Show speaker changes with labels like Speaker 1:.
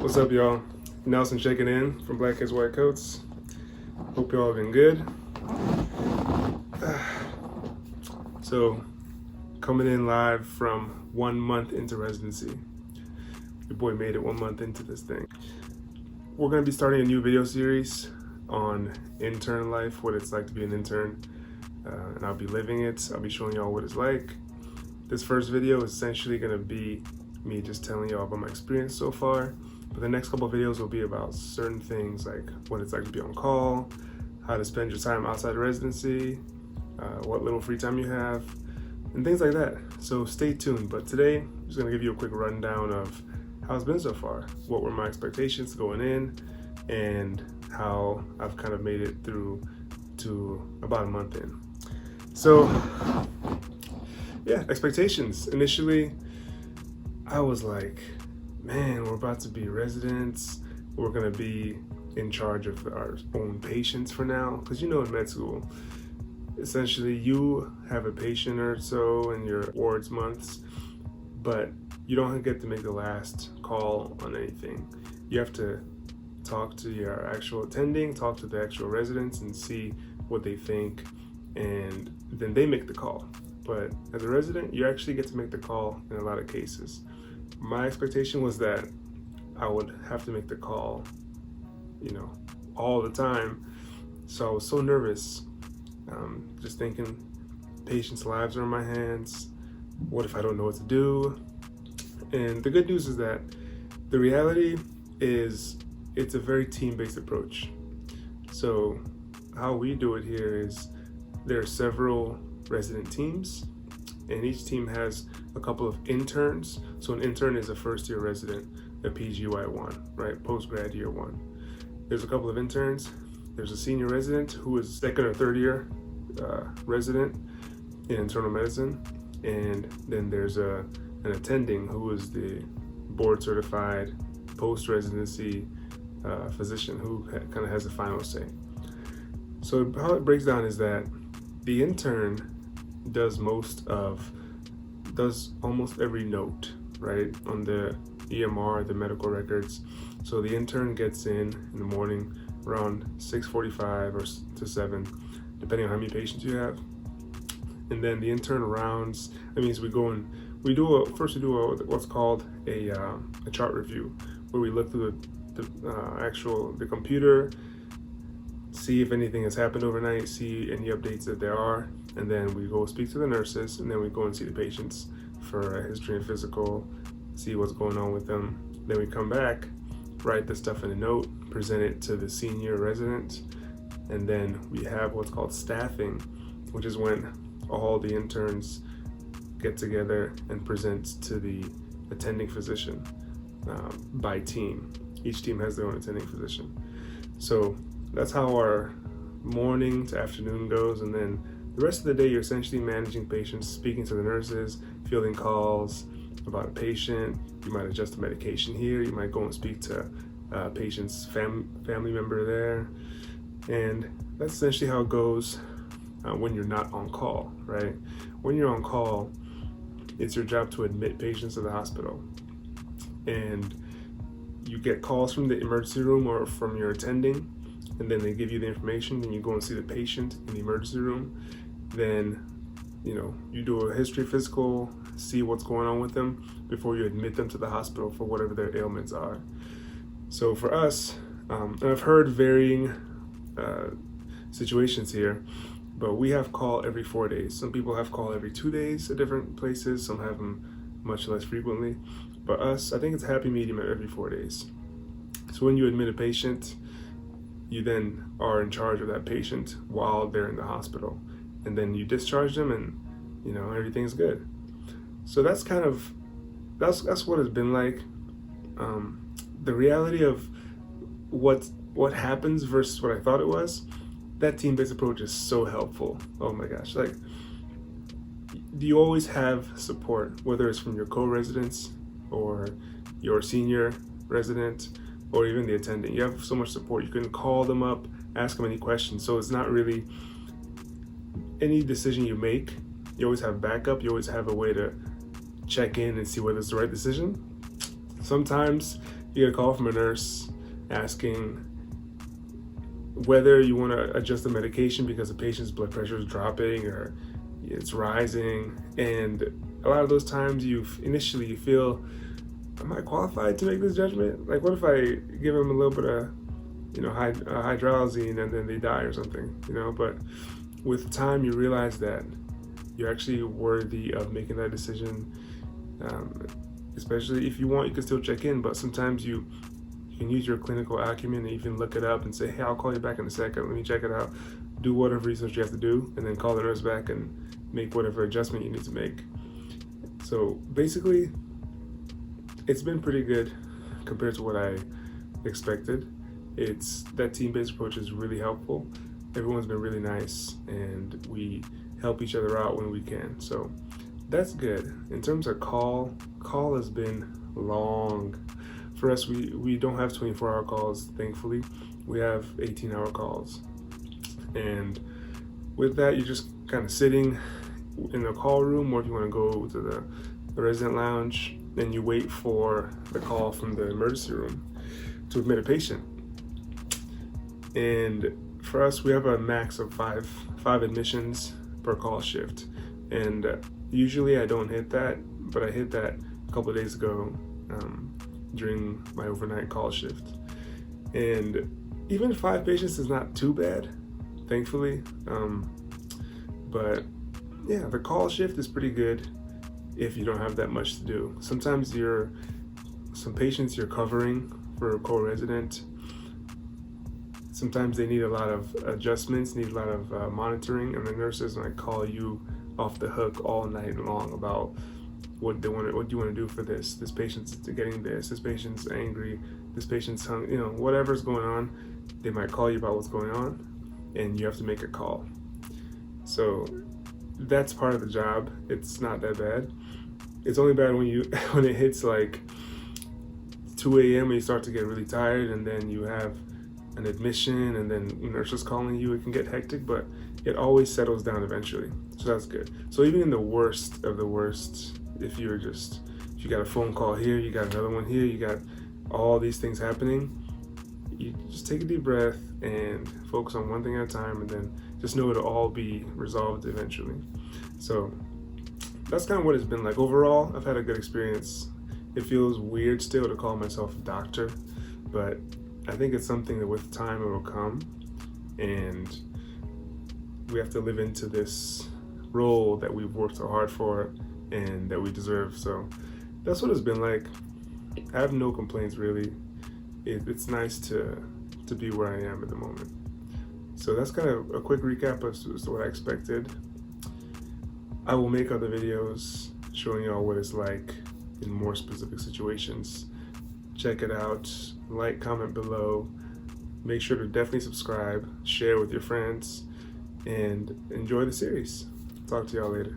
Speaker 1: What's up, y'all? Nelson checking in from Black Kids White Coats. Hope y'all been good. So, coming in live from 1 month into residency. Your boy made it 1 month into this thing. We're gonna be starting a new video series on intern life, what it's like to be an intern, and I'll be living it. I'll be showing y'all what it's like. This first video is essentially gonna be me just telling y'all about my experience so far, but the next couple of videos will be about certain things like what it's like to be on call, how to spend your time outside of residency, what little free time you have, and things like that. So stay tuned. But today, I'm just gonna give you a quick rundown of how it's been so far, what were my expectations going in, and how I've kind of made it through to about a month in. So yeah, expectations. Initially, I was like, man, we're about to be residents. We're gonna be in charge of our own patients for now. Because you know, in med school, essentially you have a patient or so in your wards months, but you don't get to make the last call on anything. You have to talk to your actual attending, talk to the actual residents and see what they think, and then they make the call. But as a resident, you actually get to make the call in a lot of cases. My expectation was that I would have to make the call, all the time. So I was so nervous, just thinking patients' lives are in my hands. What if I don't know what to do? And the good news is that the reality is it's a very team-based approach. So how we do it here is there are several resident teams, and each team has a couple of interns. So an intern is a first-year resident, a PGY1, right? Post-grad year 1. There's a couple of interns. There's a senior resident who is second or third year resident in internal medicine, and then there's an attending who is the board-certified post-residency physician who kind of has the final say. So how it breaks down is that the intern does almost every note, right, on the EMR, the medical records. So the intern gets in the morning around 6:45 or to 7, depending on how many patients you have. And then the intern rounds. That means we do what's called a chart review, where we look through the computer, see if anything has happened overnight, see any updates that there are, and then we go speak to the nurses, and then we go and see the patients for a history and physical, see what's going on with them. Then we come back, write the stuff in a note, present it to the senior resident, and then we have what's called staffing, which is when all the interns get together and present to the attending physician by team. Each team has their own attending physician. So that's how our morning to afternoon goes, and then the rest of the day you're essentially managing patients, speaking to the nurses, fielding calls about a patient. You might adjust the medication here, you might go and speak to a patient's family member there, and that's essentially how it goes when you're not on call, right? When you're on call, it's your job to admit patients to the hospital, and you get calls from the emergency room or from your attending, and then they give you the information, then you go and see the patient in the emergency room. Then you do a history physical, see what's going on with them before you admit them to the hospital for whatever their ailments are. So for us, and I've heard varying situations here, but we have call every 4 days. Some people have call every 2 days at different places, some have them much less frequently. But us, I think it's a happy medium at every 4 days. So when you admit a patient, you then are in charge of that patient while they're in the hospital, and then you discharge them, and everything's good. So that's what it's been like. The reality of what happens versus what I thought it was, that team-based approach is so helpful. Oh my gosh, like you always have support, whether it's from your co-residents or your senior resident or even the attending. You have so much support. You can call them up, ask them any questions. So it's not really any decision you make, you always have backup. You always have a way to check in and see whether it's the right decision. Sometimes you get a call from a nurse asking whether you want to adjust the medication because the patient's blood pressure is dropping or it's rising. And a lot of those times initially you feel, am I qualified to make this judgment? Like, what if I give them a little bit of, hydralazine and then they die or something, But with time, you realize that you're actually worthy of making that decision. Especially if you want, you can still check in, but sometimes you can use your clinical acumen and you can look it up and say, hey, I'll call you back in a second. Let me check it out. Do whatever research you have to do, and then call the nurse back and make whatever adjustment you need to make. So basically, it's been pretty good compared to what I expected. That team-based approach is really helpful. Everyone's been really nice, and we help each other out when we can. So that's good. In terms of call has been long. For us, we don't have 24-hour calls, thankfully. We have 18-hour calls. And with that, you're just kind of sitting in the call room, or if you want to go to the resident lounge, then you wait for the call from the emergency room to admit a patient. And for us, we have a max of five admissions per call shift. And usually I don't hit that, but I hit that a couple of days ago during my overnight call shift. And even 5 patients is not too bad, thankfully. But yeah, the call shift is pretty good if you don't have that much to do. Sometimes some patients you're covering for a co-resident, sometimes they need a lot of adjustments, need a lot of monitoring, and the nurses might call you off the hook all night long about what do you want to do for this patient's getting this patient's angry, this patient's hungry, whatever's going on. They might call you about what's going on, and you have to make a call. So that's part of the job. It's not that bad. It's only bad when it hits like 2 a.m. and you start to get really tired, and then you have an admission, and then nurses calling you. It can get hectic, but it always settles down eventually. So that's good. So even in the worst of the worst, if you got a phone call here, you got another one here, you got all these things happening, you just take a deep breath and focus on one thing at a time, and then just know it'll all be resolved eventually. So that's kind of what it's been like. Overall, I've had a good experience. It feels weird still to call myself a doctor, but I think it's something that with time it will come, and we have to live into this role that we've worked so hard for and that we deserve. So that's what it's been like. I have no complaints really. It's nice to be where I am at the moment. So that's kind of a quick recap as to what I expected. I will make other videos showing y'all what it's like in more specific situations. Check it out, like, comment below. Make sure to definitely subscribe, share with your friends, and enjoy the series. Talk to y'all later.